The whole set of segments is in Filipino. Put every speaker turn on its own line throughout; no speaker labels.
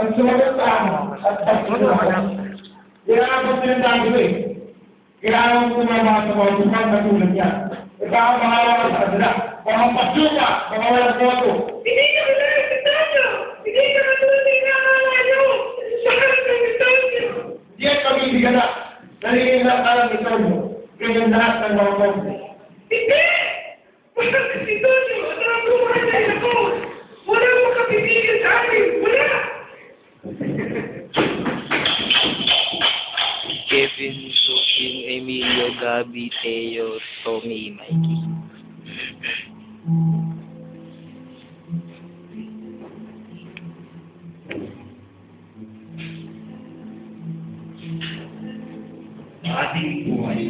Ang sumagot sa ano, at pagsusunod. Kailangan ko sinundan ko eh. Kailangan ko sumama sa mga tumang katulad niya. Ikaw ang mahawa ka sa kanila. Mga pagsuka, mga walang boto.
Hindi ka malalapitan. Hindi ka matulad na malayo. Saka ka Antonio.
Hindi ang pag-ibig na. Nalilin lang alam ito mo. Ganyan lahat ng mga boto.
Hindi! Bakit si Antonio? Ang kumahay ako. Wala mo kapibigil sa amin. Wala!
Kevin, Suking, Emilio, Gabi, Teo, Tommy, Mikey.
Sa ating buhay,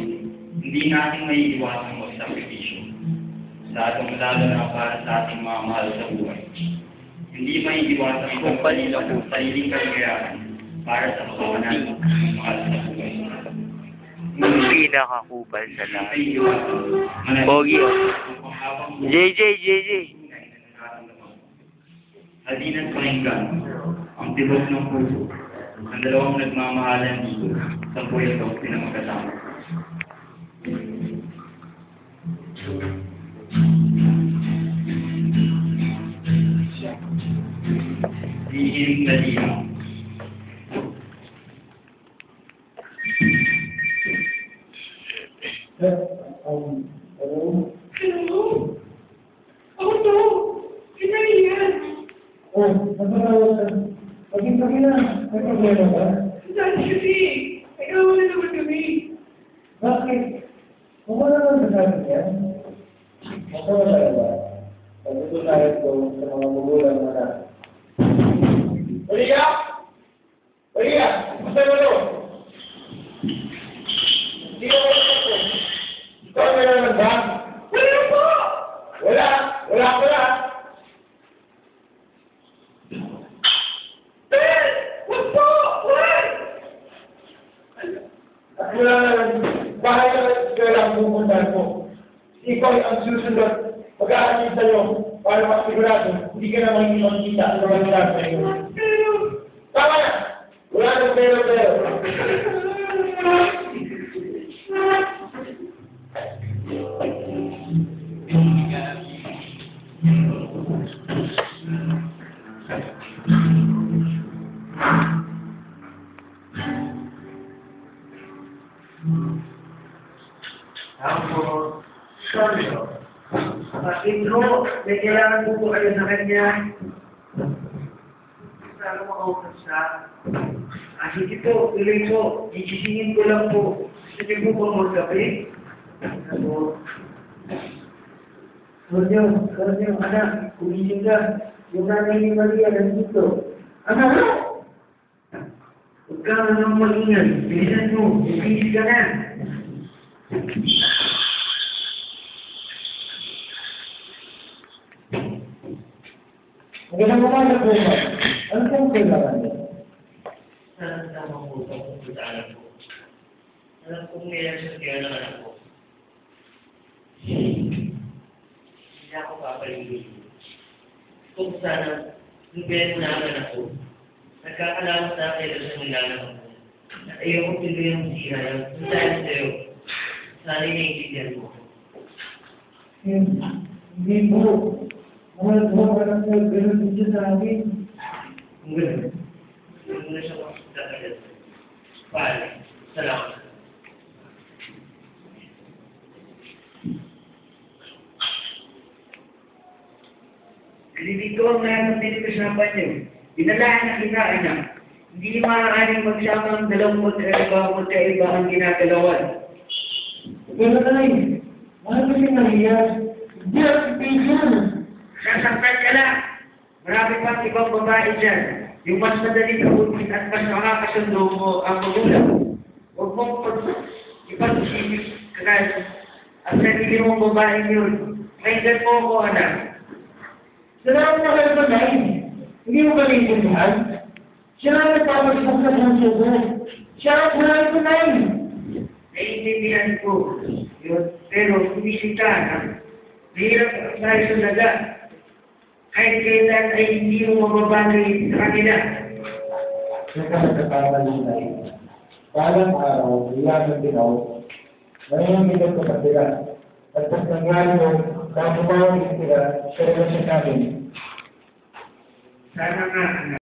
hindi natin may iwasang magsakripisyo. Lalo na para sa ating mga mahal sa buhay. Hindi may iwasang ipagpalilang ng sariling kaligayahan para sa kapakanan ng mahal sa buhay.
Yung pinakakupal sa lahat.
May iwasang
Pogi, oh. JJ.
Halinan pakinggan ang tibok ng puso ng dalawang nagmamahalan dito sa puweto pinamagkasama. Dihiling na linaw.
Hello?
Hello? Ako to. Sino yan?
Oh, nagpapalawasan. Paging-pagin na. May problema ba?
Dahil kasi, ikaw na naman kami.
Bakit? Kung wala naman sa akin yan, masawala ba? Pagtutunayan ko sa mga magulang na na. Baliga! Baliga! Masaya mo to? Hindi ko masaya. Ikaw na naman ba?
Wala po!
Wala! Wala!
Ben! Wag po! Wag!
At wala naman, bahay na eskwela ang pupuntahan mo. Ikaw ang susunod, pag-aasin sa'yo, para masigurado, hindi ka na makikita sa mga nila sa iyo.
Pero...
Tama na! Wala nang pero.
Ako, sorry. Intro, may kailangan po kayo sa kanya. Para makausap siya. Sige po, tuloy po. Isisingin ko lang po. Sige po po magkape. Ako. Sorry, anak. Kumising ka. Yung nanay ni Maria nandito. Anak! Huwag ka nang mag-ingat. Bilisan mo. Busy ka na.
Magandang umaga po, ma'am. Ano pong kailangan niyo?
Tamang po sa pagkutalan po. Alam kong mayroon sa kaya ng anak ko. Hindi ako papaligid. Kung sana, lubihan mo na ang anak ko. Nagkakalamat na kayo sa nilalakang ko. At ayaw ko tuloy ang sira yan. Kung saan sa'yo, sana naiintindihan mo.
Hindi po. Mga anak na gano'n din sa akin.
Kung gano'n, hindi mo na siya makakatagal. Paalam. Salamat. Dito ang meron din ito sa banyo. Dinalaan na kinain na. Hindi maaaring magsama ang dalawang magkaiba ang ginagalawan.
Pero tayo, mahal ko si Maria. Hindi ako si Pedro.
Sasaktan ka na. Marami pang ibang babae dyan. Yung mas madaling kabutin at mas makakasundo mo ang magulang. Huwag mong ipag-isipin kagad. Ang sarili mong babae yun. Maingat mo ako, anak.
Salamat na kayo sa dahil. Hindi mo ba naiintindihan? Siya ang nagpapasok sa puso ko. Siya ang kulay ko na yun.
Naiintindihan ko. Yun. Pero sumisita na. Mahirap tayo sa daga. Kahit kailan ay hindi mo mababagay sa kanila.
yung nagkakamaling na rin. Balang araw, iyagan din ako, nangyayang ko sa sila. At pag nangyari mo, kapag bumawang sila, sa relasyon namin.
Sana nga,